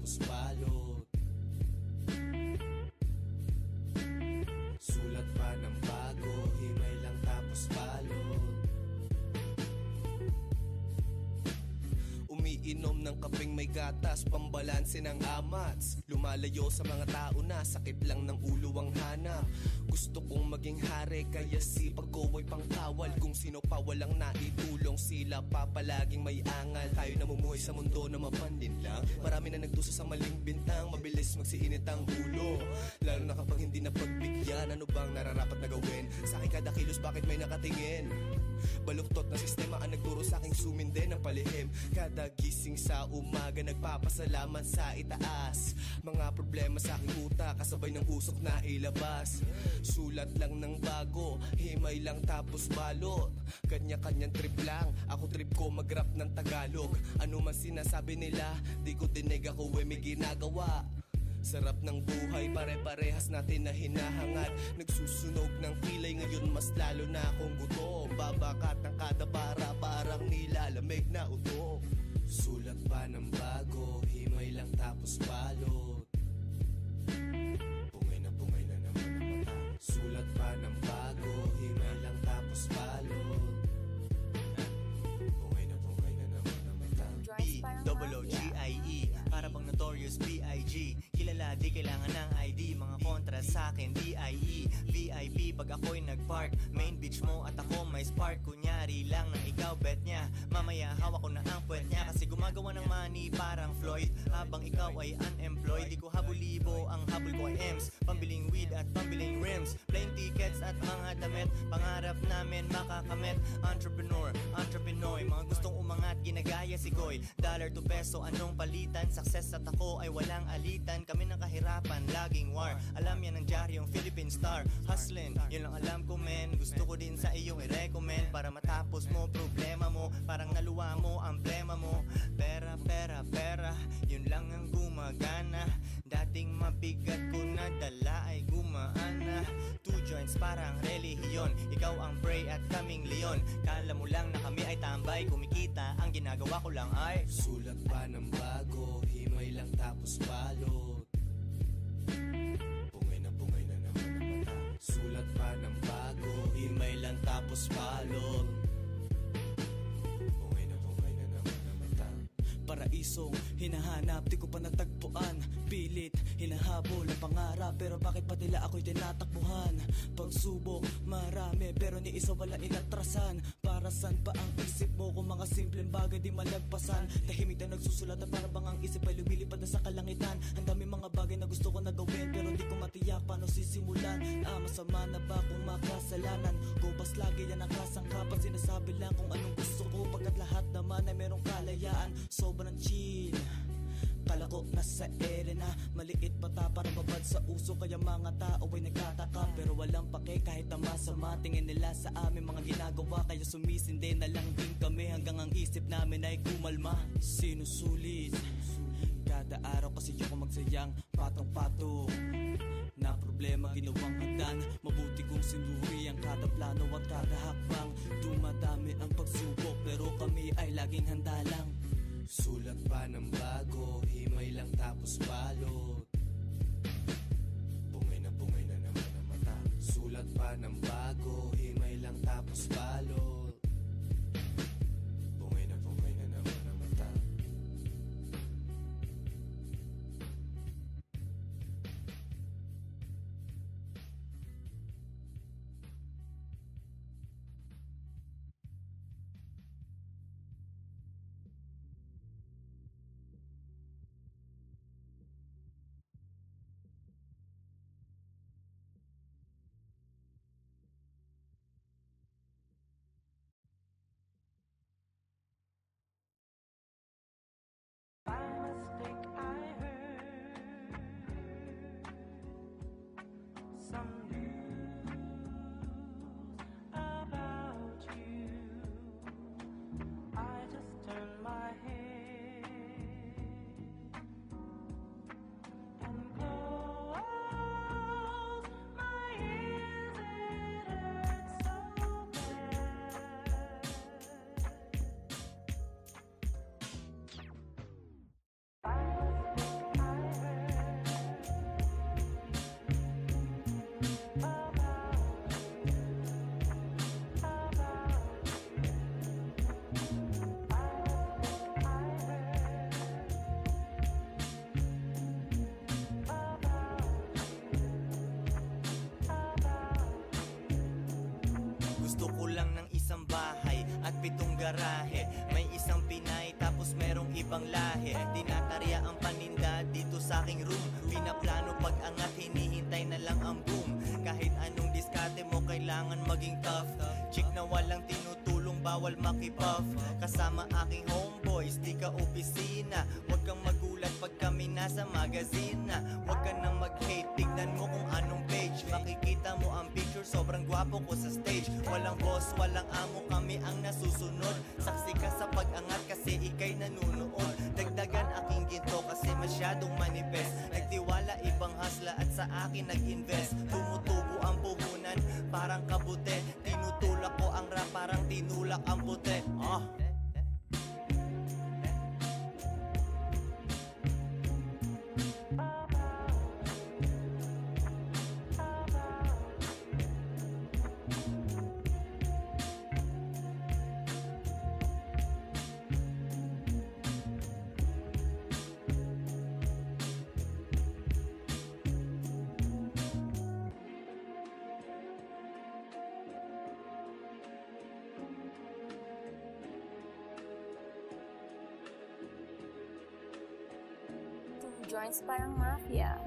tapos balot. Sulat pa ng bago, himay lang tapos balot. Umiinom ng kapeng may gatas, pambalanse ng amats. Lumalayo sa mga tao na sakit lang ng ulo ang hanap. Gusto kong maging hari, kaya sipag ko ay pangkawal. Kung sino pa walang naitulong, sila pa palaging may angal. Tayo namumuhay sa mundo na mapandin lang. Marami na nagtuso sa maling bintang, mabilis magsiinit ang ulo. Lalo na kapag hindi na pagbigyan, ano bang nararapat na gawin? Sa akin kada kilos, bakit may nakatingin? Baluktot na sistema ang nagturo sa aking suminde ng palihim. Kada gising sa umaga, nagpapasalamat sa itaas. Mga problema sa aking utak, kasabay ng usok na ilabas. Sulat lang ng bago, himay lang tapos balot. Kanya-kanyang trip lang, ako trip ko mag-rap ng Tagalog. Ano man sinasabi nila, di ko dinig, ako may ginagawa. Sarap ng buhay, pare-parehas natin na hinahangad. Nagsusunog ng kilay, ngayon mas lalo na akong gutom. Babakat ng kada bara, parang nilalamig na utok. Sulat pa ng bago, himay lang tapos balot. Pungay na naman ang mata. Sulat pa ng bago, himay lang tapos balot. Pungay na naman ang mata. B-O-O-G-I-E, para bang notorious B.I.G. Kilala di kailangan ng ID, mga kontra sa akin D.I.E. VIP pag ako'y nagpark, main beach mo at ako may spark. Kunyari lang na ikaw bet niya, mamaya hawak ko na ang puwet niya. Kasi gumagawa ng money parang Floyd, habang ikaw ay unemployed. Di ko habulibo, ang habol ko ay M's, pambiling weed at pambiling rims, plane tickets at mga damit. Pangarap namin makakamit, entrepreneur, mga gustong umangat, ginagaya si Goy. Dollar to peso, anong palitan? Success at ako ay walang alitan. Kami ng kahirapan, laging war. Alam yan ng diaryong Philippine Star. Hustlin', yun lang alam ko men. Gusto ko din sa iyong i-recommend, para matapos mo problema mo, parang naluwa mo ang plema mo. Pera, yun lang ang gumagana. Dating mabigat ko na dala ay gumaana. Two joints parang relihiyon, ikaw ang prey at kaming leon. Kala mo lang na kami ay tambay, kumikita, ang ginagawa ko lang ay sulat pa ng bago, himay lang tapos balot. Pungay na naman ang mata. Sulat pa ng bago, himay lang tapos balot. Pungay na naman ang mata. Paraisong hinahanap, di ko pa natagpuan. Pilit, hinahabol ang pangarap, pero bakit pa nila ako'y tinatakbuhan? Pagsubok, marami, pero ni isa wala inatrasan. Para saan pa ang isip mo kung mga simpleng bagay di malagpasan? Tahimik na nagsusulat na para bang ang isip ay lumilipad na sa kalangitan. Ang dami mga bagay na gusto ko na gawin, pero di ko matiyak paano sisimulan. Masama na ba kung makasalanan? Gubas lagi yan ang kasangkapan, sinasabi lang kung anong gusto ko, pagkat lahat naman ay merong kalayaan. Sobrang chill, kala ko nasa ere na, maliit bata para babad sa uso. Kaya mga tao ay nagtataka, pero walang pake kahit na masama tingin nila sa amin mga ginagawa. Kaya sumisindi na lang din kami hanggang ang isip namin ay kumalma. Sinusulit kada araw kasi ako magsayang patong-patong na problema ginawang hagdan. Mabuti kong sinuri ang kada plano at kada hakbang. Dumadami ang pagsubok, pero kami ay laging handa lang. Sulat pa ng bago, himay lang tapos balot. Pungay na naman ang mata. Sulat pa ng bago, himay lang tapos balot. Pungay na naman ang mata. Gusto ko lang ng isang bahay at 7 garahe. May isang Pinay tapos merong ibang lahi. Tinatarya ang paninda dito sa aking room. Pinaplano pag-angat, hinihintay na lang ang boom. Kahit anong diskarte mo kailangan maging tough. Chick na walang tinutulong, bawal makipuff. Kasama aking homeboys, di ka opisina. Huwag kang magulat pag kami nasa magazine na. Huwag ka nang mag-hate, tignan mo kung anong page. Makikita mo ang picture, sobrang gwapo ko sa stage. Walang boss, walang amo, kami ang nasusunod. Saksi ka sa pag-angat kasi ikay nanunood. Dagdagan aking ginto kasi masyadong manifest. Nagtiwala ibang hasla at sa akin nag-invest. Tumutubo ang puhunan, parang kabute. Tinutulak ko ang rap, parang tinulak ang puti. Joints parang mafia.